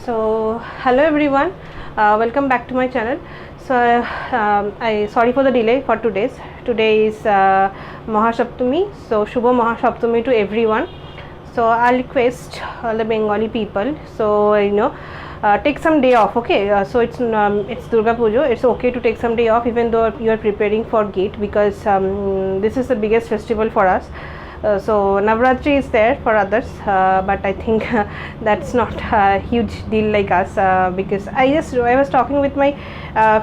So hello everyone, welcome back to my channel. So I sorry for the delay for 2 days. Today is Mahasaptami, so Shubha Mahasaptami to everyone. So I'll request all the Bengali people, so take some day off, okay? So it's Durga Puja. It's okay to take some day off even though you are preparing for gate, because this is the biggest festival for us. So Navratri is there for others, but I think that's not a huge deal like us, because I was talking with my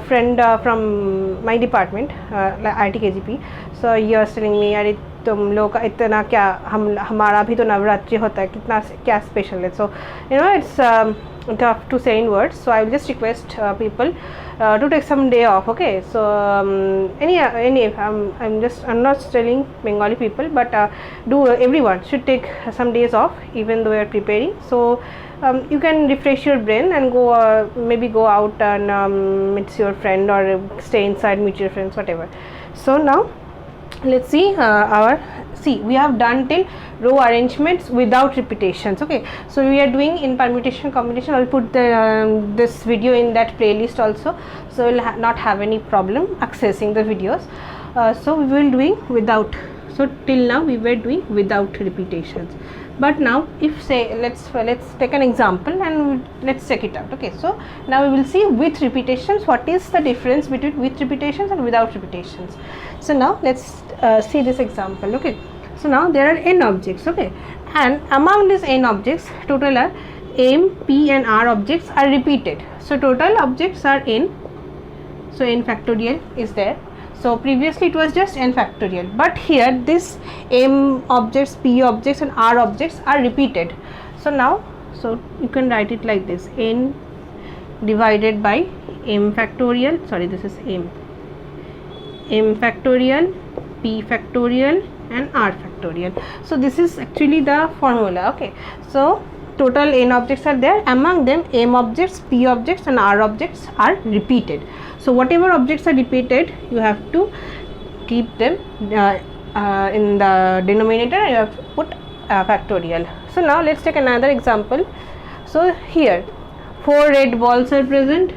friend from my department, IT KGP. So he was telling me, अरे तुम लोग इतना क्या हमारा भी तो नवरात्रि होता है, कितना क्या स्पेशल है. So it's tough to say in words, so I will just request people to take some day off, okay? So I'm not telling Bengali people, but everyone should take some days off even though you are preparing, so you can refresh your brain and go maybe go out and meet your friend, or stay inside, meet your friends, whatever. So now let's see we have done till row arrangements without repetitions, okay? So we are doing in permutation combination. I'll put this video in that playlist also, so we'll not have any problem accessing the videos. So we will doing without, so till now we were doing without repetitions, but now if say let's take an example and let's check it out, okay? So now we will see with repetitions what is the difference between with repetitions and without repetitions. So now let's see this example, okay? So now there are n objects, okay, and among these n objects total are m, p and r objects are repeated. So total objects are n, so n factorial is there. So previously it was just n factorial, but here this m objects, p objects and r objects are repeated. So now, so you can write it like this: n divided by m factorial, sorry, this is m factorial, p factorial and r factorial. So this is actually the formula, okay? So total n objects are there, among them m objects, p objects and r objects are repeated. So whatever objects are repeated, you have to keep them in the denominator and you have to put factorial. So now let's take another example. So here 4 red balls are present,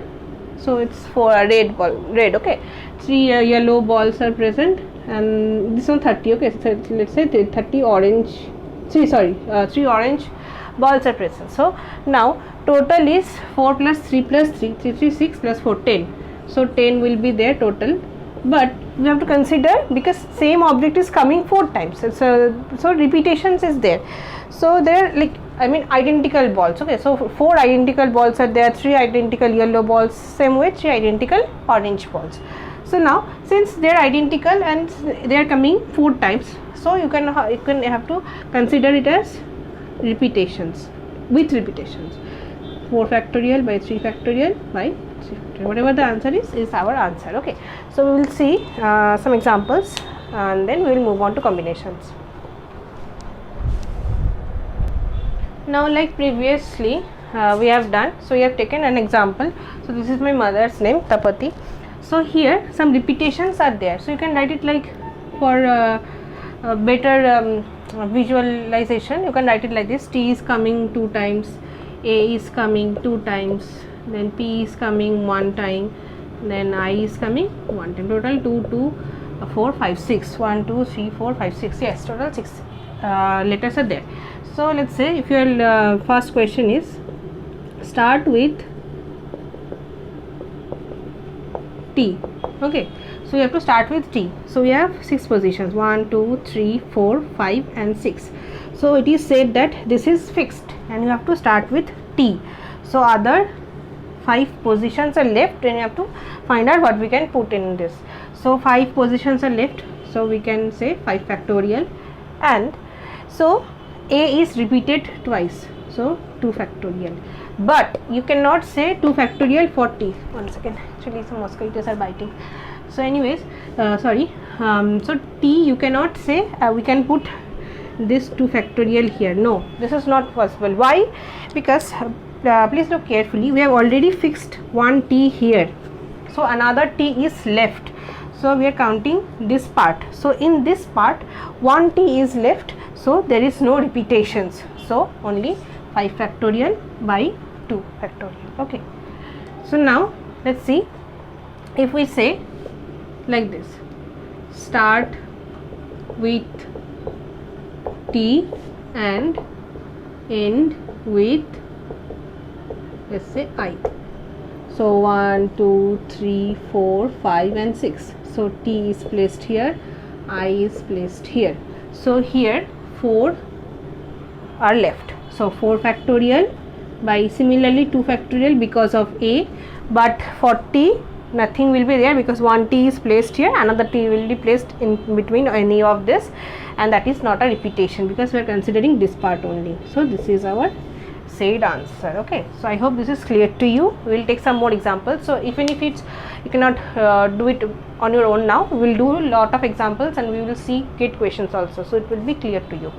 so it's 4 red, okay? 3 yellow balls are present, and this one 30, okay? So let's say 30 orange, 3 orange balls are present. So now total is 4 plus 3 plus 3, 6 plus 4, 10. So 10 will be there total, but we have to consider because same object is coming 4 times, so repetitions is there. So there identical balls, okay? So 4 identical balls are there, 3 identical yellow balls, same way 3 identical orange balls. So now since they are identical and they are coming 4 times, so you can have to consider it as repetitions, with repetitions. 4 factorial by 3 factorial by 3 factorial, whatever the answer is our answer, okay? So we will see some examples and then we will move on to combinations. Now like previously we have done, so we have taken an example. So this is my mother's name, Tapati. So here some repetitions are there, so you can write it like, for better visualization, you can write it like this: T is coming 2 times, A is coming 2 times, then P is coming 1 time, then I is coming 1 time. Total 2, 2, 4, 5, 6. 1, 2, 3, 4, 5, 6. Yes, total 6 letters are there. So let's say if your first question is start with T, okay? So you have to start with T. So we have 6 positions: 1, 2, 3, 4, 5 and 6. So it is said that this is fixed and you have to start with T. So other 5 positions are left and you have to find out what we can put in this. So 5 positions are left, so we can say 5 factorial, and so A is repeated twice, so 2 factorial. But you cannot say 2 factorial for T. One second, actually some mosquitoes are biting. So anyways, so T you cannot say we can put this 2 factorial here. No, this is not possible. Why? Because please look carefully, we have already fixed one T here, so another T is left, so we are counting this part. So in this part 1 T is left, so there is no repetitions, so only 5 factorial by 2 factorial. Okay, so now let's see, if we say like this, start with t and end with, let's say, I. So 1 2 3 4 5 and 6. So t is placed here, I is placed here. So here 4 are left. So 4 factorial by similarly 2 factorial because of a, but for t nothing will be there because one t is placed here, another t will be placed in between any of this, and that is not a repetition because we are considering this part only. So this is our said answer. Okay, so I hope this is clear to you. We will take some more examples. So even if it's, you cannot do it on your own now, we will do a lot of examples and we will see gate questions also, so it will be clear to you.